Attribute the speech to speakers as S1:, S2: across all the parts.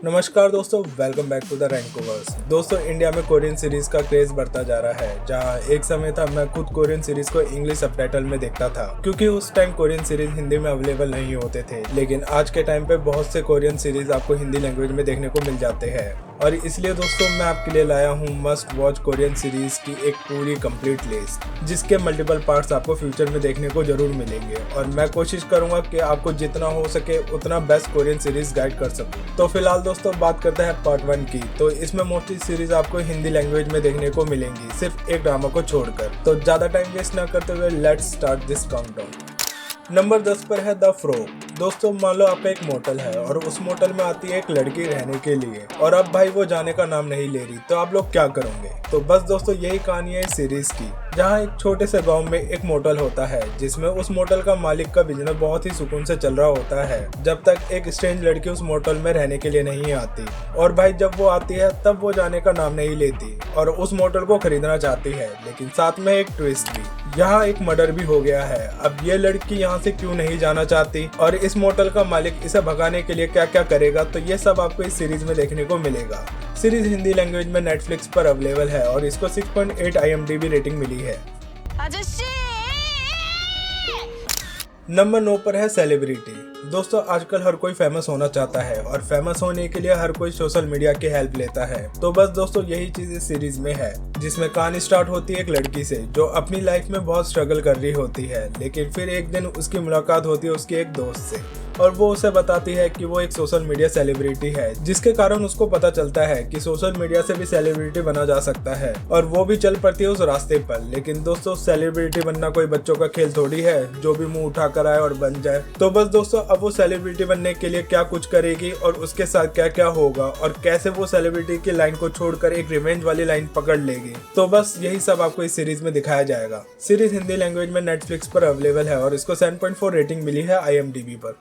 S1: नमस्कार दोस्तों, welcome back to the रैंकोवर्स। दोस्तों, इंडिया में कोरियन सीरीज का क्रेज बढ़ता जा रहा है। जहां एक समय था मैं खुद कोरियन सीरीज को इंग्लिश सबटाइटल में देखता था, क्योंकि उस टाइम कोरियन सीरीज हिंदी में अवेलेबल नहीं होते थे। लेकिन आज के टाइम पे बहुत से कोरियन सीरीज आपको हिंदी लैंग्वेज में देखने को मिल जाते हैं। और इसलिए दोस्तों मैं आपके लिए लाया हूँ मस्ट वॉच कोरियन सीरीज की एक पूरी कंप्लीट लिस्ट, जिसके मल्टीपल पार्ट्स आपको फ्यूचर में देखने को जरूर मिलेंगे। और मैं कोशिश करूंगा कि आपको जितना हो सके उतना बेस्ट कोरियन सीरीज गाइड कर सकूं। तो फिलहाल दोस्तों बात करते हैं पार्ट 1 की। तो इसमें मोस्टली सीरीज आपको हिंदी लैंग्वेज में देखने को मिलेंगी, सिर्फ एक ड्रामा को छोड़कर। तो ज्यादा टाइम वेस्ट ना करते हुए let's start this countdown. Number 10 पर है द फ्रो। दोस्तों मान लो आपका एक मोटल है और उस मोटल में आती है एक लड़की रहने के लिए, और अब भाई वो जाने का नाम नहीं ले रही, तो आप लोग क्या करोगे? तो बस दोस्तों यही कहानी है इस सीरीज की, जहाँ एक छोटे से गांव में एक मोटल होता है, जिसमें उस मोटल का मालिक का बिजनेस बहुत ही सुकून से चल रहा होता है, जब तक एक स्ट्रेंज लड़की उस मोटल में रहने के लिए नहीं आती। और भाई जब वो आती है तब वो जाने का नाम नहीं लेती और उस मोटल को खरीदना चाहती है। लेकिन साथ में एक ट्विस्ट भी, यहाँ एक मर्डर भी हो गया है। अब ये लड़की यहाँ से क्यों नहीं जाना चाहती और इस मोटल का मालिक इसे भगाने के लिए क्या क्या करेगा, तो ये सब आपको इस सीरीज में देखने को मिलेगा। सीरीज हिंदी लैंग्वेज में नेटफ्लिक्स पर अवेलेबल है और इसको 6.8 IMDb रेटिंग मिली है। नंबर 9 पर है सेलिब्रिटी। दोस्तों आजकल हर कोई फेमस होना चाहता है और फेमस होने के लिए हर कोई सोशल मीडिया की हेल्प लेता है। तो बस दोस्तों यही चीज इस सीरीज में है, जिसमें कहानी स्टार्ट होती है एक लड़की से जो अपनी लाइफ में बहुत स्ट्रगल कर रही होती है। लेकिन फिर एक दिन उसकी मुलाकात होती है उसके एक दोस्त से, और वो उसे बताती है कि वो एक सोशल मीडिया सेलिब्रिटी है, जिसके कारण उसको पता चलता है कि सोशल मीडिया से भी सेलिब्रिटी बना जा सकता है। और वो भी चल पड़ती है उस रास्ते पर। लेकिन दोस्तों सेलिब्रिटी बनना कोई बच्चों का खेल थोड़ी है, जो भी मुंह उठा कर आए और बन जाए। तो बस दोस्तों अब वो सेलिब्रिटी बनने के लिए क्या कुछ करेगी और उसके साथ क्या क्या होगा और कैसे वो सेलिब्रिटी की लाइन को छोड़कर एक रिवेंज वाली लाइन पकड़ लेगी, तो बस यही सब आपको इस सीरीज में दिखाया जाएगा। सीरीज हिंदी लैंग्वेज में नेटफ्लिक्स पर अवेलेबल है और इसको 7.4 रेटिंग मिली है IMDb पर।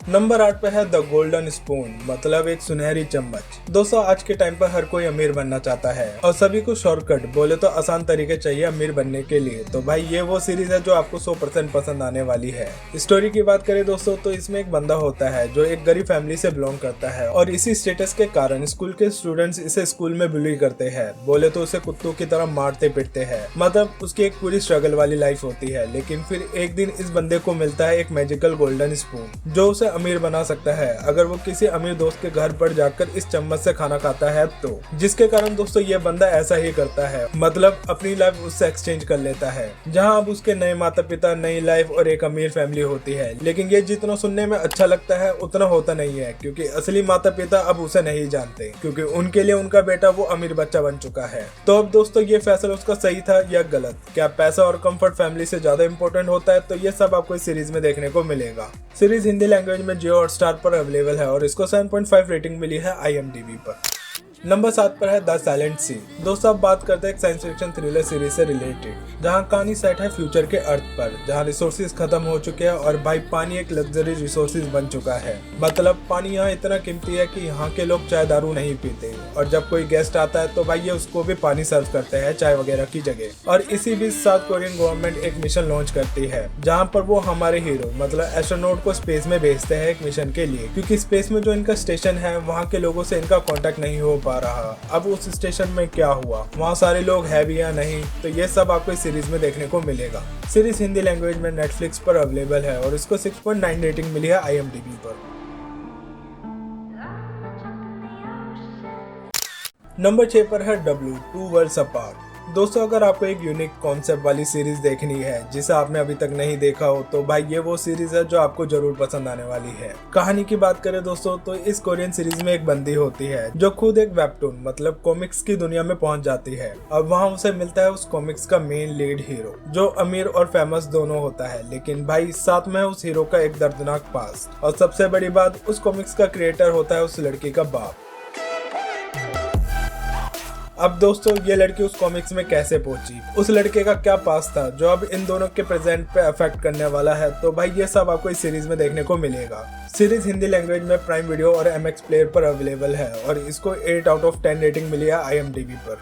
S1: नंबर 8 पे है द गोल्डन स्पून, मतलब एक सुनहरी चम्मच। दोस्तों आज के टाइम पर हर कोई अमीर बनना चाहता है और सभी को शॉर्टकट बोले तो आसान तरीके चाहिए अमीर बनने के लिए। तो भाई ये वो सीरीज है जो आपको 100% पसंद आने वाली है। स्टोरी की बात करें दोस्तों तो इसमें एक बंदा होता है जो एक गरीब फैमिली से बिलोंग करता है, और इसी स्टेटस के कारण स्कूल के स्टूडेंट्स इसे स्कूल में बुली करते हैं, बोले तो उसे कुत्तों की तरह मारते पीटते हैं। मतलब उसकी एक पूरी स्ट्रगल वाली लाइफ होती है। लेकिन फिर एक दिन इस बंदे को मिलता है एक मैजिकल गोल्डन स्पून, जो उसे अमीर बना सकता है अगर वो किसी अमीर दोस्त के घर पर जाकर इस चम्मच से खाना खाता है तो। जिसके कारण दोस्तों ये बंदा ऐसा ही करता है, मतलब अपनी लाइफ उससे एक्सचेंज कर लेता है, जहां अब उसके नए माता पिता, नई लाइफ और एक अमीर फैमिली होती है। लेकिन ये जितना सुनने में अच्छा लगता है उतना होता नहीं है, क्योंकि असली माता पिता अब उसे नहीं जानते, क्योंकि उनके लिए उनका बेटा वो अमीर बच्चा बन चुका है। तो अब दोस्तों ये फैसला उसका सही था या गलत? क्या पैसा और कंफर्ट फैमिली से ज्यादा इंपॉर्टेंट होता है? तो ये सब आपको इस सीरीज में देखने को मिलेगा। सीरीज हिंदी लैंग्वेज में जियो हॉटस्टार पर अवेलेबल है और इसको 7.5 रेटिंग मिली है IMDb पर। नंबर 7 पर है द साइलेंट सी। दोस्तों अब बात करते हैं एक साइंस फिक्शन थ्रिलर सीरीज से रिलेटेड, जहां कहानी सेट है फ्यूचर के अर्थ पर, जहां रिसोर्सेज खत्म हो चुके हैं और भाई पानी एक लग्जरी रिसोर्सेज बन चुका है। मतलब पानी यहाँ इतना कीमती है कि यहाँ के लोग चाय दारू नहीं पीते, और जब कोई गेस्ट आता है तो भाई ये उसको भी पानी सर्व करते हैं चाय वगैरह की जगह। और इसी बीच साउथ कोरियन गवर्नमेंट एक मिशन लॉन्च करती है, जहाँ पर वो हमारे हीरो मतलब एस्ट्रोनॉट को स्पेस में भेजते हैं एक मिशन के लिए, क्योंकि स्पेस में जो इनका स्टेशन है वहाँ के लोगों से इनका कॉन्टेक्ट नहीं हो रहा। अब उस स्टेशन में क्या हुआ, वहाँ सारे लोग है भी या नहीं, तो ये सब आपको इस सीरीज में देखने को मिलेगा। सीरीज हिंदी लैंग्वेज में नेटफ्लिक्स पर अवेलेबल है और इसको 6.9 रेटिंग मिली है IMDb पर। नंबर 6 पर है W, टू वर्ल्ड्स अपार्ट। दोस्तों अगर आपको एक यूनिक कॉन्सेप्ट वाली सीरीज देखनी है जिसे आपने अभी तक नहीं देखा हो, तो भाई ये वो सीरीज है जो आपको जरूर पसंद आने वाली है। कहानी की बात करें दोस्तों तो इस कोरियन सीरीज में एक बंदी होती है जो खुद एक वेबटून मतलब कॉमिक्स की दुनिया में पहुंच जाती है, और वहां उसे मिलता है उस कॉमिक्स का मेन लीड हीरो, जो अमीर और फेमस दोनों होता है। लेकिन भाई साथ में उस हीरो का एक दर्दनाक पास्ट, और सबसे बड़ी बात उस कॉमिक्स का क्रिएटर होता है उस लड़की का बाप। अब दोस्तों ये लड़की उस कॉमिक्स में कैसे पहुंची, उस लड़के का क्या पास था जो अब इन दोनों के प्रेजेंट पे अफेक्ट करने वाला है, तो भाई ये सब आपको इस सीरीज में देखने को मिलेगा। सीरीज हिंदी लैंग्वेज में प्राइम वीडियो और MX प्लेयर पर अवेलेबल है और इसको 8/10 रेटिंग मिली है IMDb पर।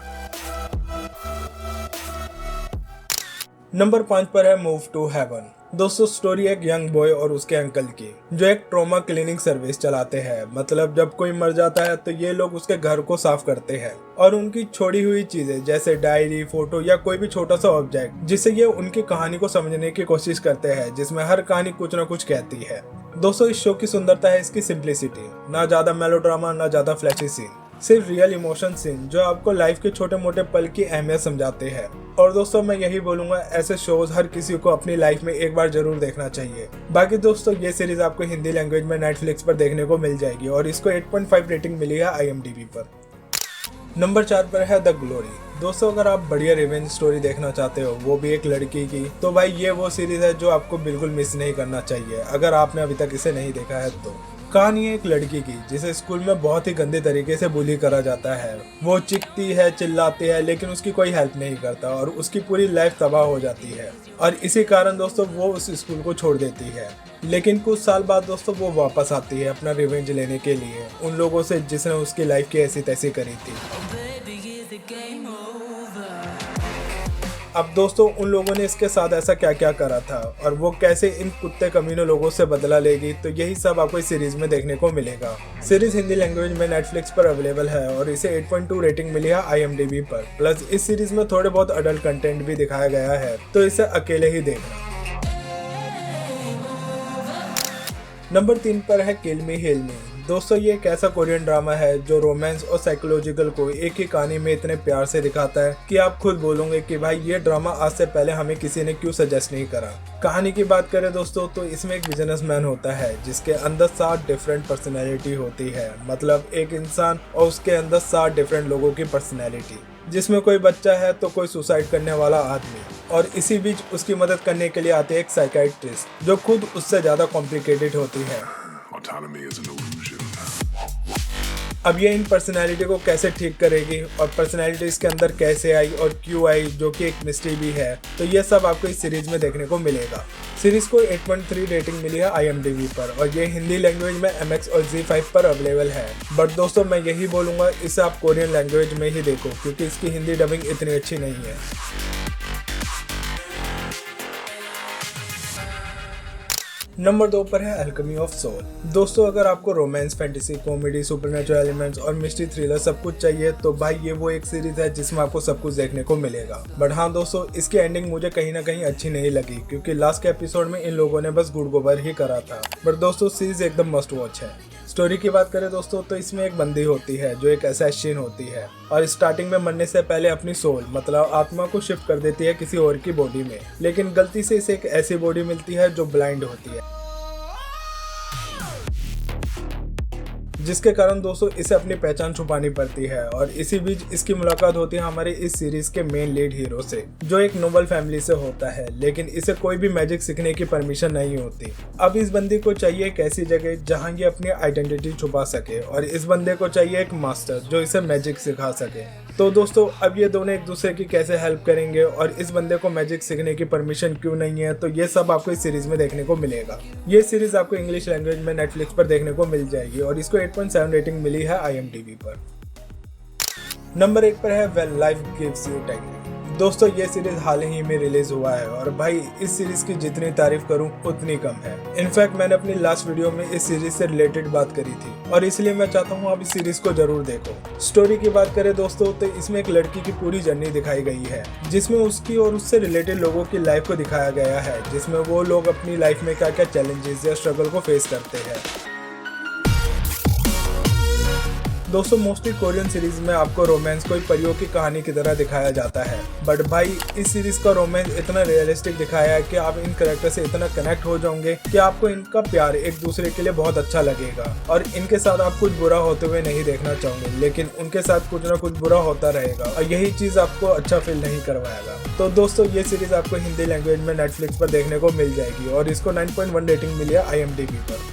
S1: नंबर 5 पर है मूव टू हेवन। दोस्तों स्टोरी एक यंग बॉय और उसके अंकल की, जो एक ट्रॉमा क्लीनिंग सर्विस चलाते हैं। मतलब जब कोई मर जाता है तो ये लोग उसके घर को साफ करते हैं और उनकी छोड़ी हुई चीजें जैसे डायरी, फोटो या कोई भी छोटा सा ऑब्जेक्ट, जिससे ये उनकी कहानी को समझने की कोशिश करते हैं, जिसमें हर कहानी कुछ न कुछ कहती है। दोस्तों इस शो की सुंदरता है इसकी सिंप्लिसिटी, ना ज्यादा मेलोड्रामा ना ज्यादा फ्लैशी सीन, सिर्फ रियल इमोशन सीन जो आपको लाइफ के छोटे मोटे पल की अहमियत समझाते हैं। और दोस्तों मैं यही बोलूंगा, ऐसे शोज हर किसी को अपनी लाइफ में एक बार जरूर देखना चाहिए। बाकी दोस्तों ये सीरीज आपको हिंदी लैंग्वेज में नेटफ्लिक्स पर देखने को मिल जाएगी और इसको 8.5 रेटिंग मिली है IMDb पर। नंबर 4 पर है द ग्लोरी। दोस्तों अगर आप बढ़िया रिवेंज स्टोरी देखना चाहते हो, वो भी एक लड़की की, तो भाई ये वो सीरीज है जो आपको बिल्कुल मिस नहीं करना चाहिए अगर आपने अभी तक इसे नहीं देखा है तो। कहानी है एक लड़की की जिसे स्कूल में बहुत ही गंदे तरीके से बुली करा जाता है। वो चिखती है, चिल्लाती है, लेकिन उसकी कोई हेल्प नहीं करता और उसकी पूरी लाइफ तबाह हो जाती है। और इसी कारण दोस्तों वो उस स्कूल को छोड़ देती है। लेकिन कुछ साल बाद दोस्तों वो वापस आती है अपना रिवेंज लेने के लिए उन लोगों से जिसने उसकी लाइफ की ऐसी तैसी करी थी। अब दोस्तों उन लोगों ने इसके साथ ऐसा क्या क्या करा था और वो कैसे इन कुत्ते कमीनों लोगों से बदला लेगी, तो यही सब आपको इस सीरीज में देखने को मिलेगा। सीरीज हिंदी लैंग्वेज में नेटफ्लिक्स पर अवेलेबल है और इसे 8.2 रेटिंग मिली है IMDb पर। प्लस इस सीरीज में थोड़े बहुत अडल्ट कंटेंट भी दिखाया गया है, तो इसे अकेले ही देखना। नंबर 3 पर है किल मी हिल मी। दोस्तों ये एक ऐसा कोरियन ड्रामा है जो रोमांस और साइकोलॉजिकल को एक ही कहानी में इतने प्यार से दिखाता है कि आप खुद बोलोगे कि भाई ये ड्रामा आज से पहले हमें किसी ने क्यों सजेस्ट नहीं करा। कहानी की बात करें दोस्तों तो इसमें एक बिजनेसमैन होता है जिसके अंदर 7 डिफरेंट पर्सनैलिटी होती है। मतलब एक इंसान और उसके अंदर 7 डिफरेंट लोगों की पर्सनैलिटी, जिसमें कोई बच्चा है तो कोई सुसाइड करने वाला आदमी, और इसी बीच उसकी मदद करने के लिए आते एक साइकियाट्रिस्ट जो खुद उससे ज्यादा कॉम्प्लिकेटेड होती है। अब ये इन पर्सनैलिटी को कैसे ठीक करेगी और पर्सनैलिटी इसके अंदर कैसे आई और क्यों आई, जो कि एक मिस्ट्री भी है, तो ये सब आपको इस सीरीज में देखने को मिलेगा। सीरीज को 8.3 रेटिंग मिली है IMDb पर और ये हिंदी लैंग्वेज में MX और ZEE5 पर अवेलेबल है। बट दोस्तों मैं यही बोलूँगा, इसे आप कोरियन लैंग्वेज में ही देखो क्योंकि इसकी हिंदी डबिंग इतनी अच्छी नहीं है। नंबर 2 पर है अल्केमी ऑफ सोल। दोस्तों अगर आपको romance, fantasy, comedy, supernatural elements और मिस्ट्री थ्रिलर सब कुछ चाहिए तो भाई ये वो एक सीरीज है जिसमें आपको सब कुछ देखने को मिलेगा। बट हाँ दोस्तों इसकी एंडिंग मुझे कहीं ना कहीं अच्छी नहीं लगी क्योंकि लास्ट के एपिसोड में इन लोगों ने बस गुड़ गोबर ही करा था। बट दोस्तों सीरीज एकदम मस्ट वॉच है। स्टोरी की बात करें दोस्तों तो इसमें एक बंदी होती है जो एक असैसिन होती है और स्टार्टिंग में मरने से पहले अपनी सोल मतलब आत्मा को शिफ्ट कर देती है किसी और की बॉडी में, लेकिन गलती से इसे एक ऐसी बॉडी मिलती है जो ब्लाइंड होती है, जिसके कारण दोस्तों इसे अपनी पहचान छुपानी पड़ती है। और इसी बीच इसकी मुलाकात होती है हमारे इस सीरीज के मेन लीड हीरो से, जो एक नोबल फैमिली से होता है, लेकिन इसे कोई भी मैजिक सीखने की परमिशन नहीं होती। अब इस बंदी को चाहिए एक ऐसी जगह जहां ये अपनी आइडेंटिटी छुपा सके और इस बंदे को चाहिए एक मास्टर जो इसे मैजिक सिखा सके। तो दोस्तों अब ये दोनों एक दूसरे की कैसे हेल्प करेंगे और इस बंदे को मैजिक सीखने की परमिशन क्यों नहीं है, तो ये सब आपको इस सीरीज में देखने को मिलेगा। ये सीरीज आपको इंग्लिश लैंग्वेज में नेटफ्लिक्स पर देखने को मिल जाएगी और इसको 8.7 रेटिंग मिली है IMDb पर। नंबर 1 पर है when life gives you time. दोस्तों ये सीरीज हाल ही में रिलीज हुआ है और भाई इस सीरीज की जितनी तारीफ करूं उतनी कम है। इनफैक्ट मैंने अपनी लास्ट वीडियो में इस सीरीज से रिलेटेड बात करी थी और इसलिए मैं चाहता हूं आप इस सीरीज को जरूर देखो। स्टोरी की बात करें दोस्तों तो इसमें एक लड़की की पूरी जर्नी दिखाई गई है जिसमें उसकी और उससे रिलेटेड लोगों की लाइफ को दिखाया गया है, जिसमें वो लोग अपनी लाइफ में क्या क्या चैलेंजेस या स्ट्रगल को फेस करते हैं। दोस्तों मोस्टली कोरियन सीरीज में आपको रोमांस कोई परियों की कहानी की तरह दिखाया जाता है, बट भाई इस सीरीज का रोमांस इतना रियलिस्टिक दिखाया है कि आप इन कैरेक्टर से इतना कनेक्ट हो जाओगे कि आपको इनका प्यार एक दूसरे के लिए बहुत अच्छा लगेगा और इनके साथ आप कुछ बुरा होते हुए नहीं देखना चाहोगे, लेकिन उनके साथ कुछ ना कुछ बुरा होता रहेगा और यही चीज आपको अच्छा फील नहीं करवाएगा। तो दोस्तों ये सीरीज आपको हिंदी लैंग्वेज में नेटफ्लिक्स पर देखने को मिल जाएगी और इसको 9.1 रेटिंग मिली है IMDb पर।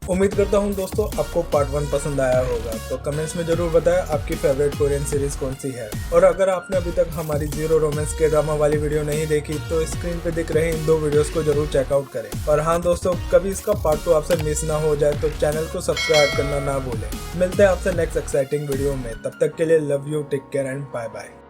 S1: उम्मीद करता हूं दोस्तों आपको पार्ट 1 पसंद आया होगा, तो कमेंट्स में जरूर बताएं आपकी फेवरेट कोरियन सीरीज कौन सी है। और अगर आपने अभी तक हमारी जीरो रोमांस के ड्रामा वाली वीडियो नहीं देखी तो स्क्रीन पे दिख रहे इन 2 वीडियोस को जरूर चेकआउट करें। और हाँ दोस्तों कभी इसका पार्ट 2 आपसे मिस ना हो जाए तो चैनल को सब्सक्राइब करना ना भूलें। मिलते हैं आपसे नेक्स्ट एक्साइटिंग वीडियो में, तब तक के लिए love you, take care and bye bye.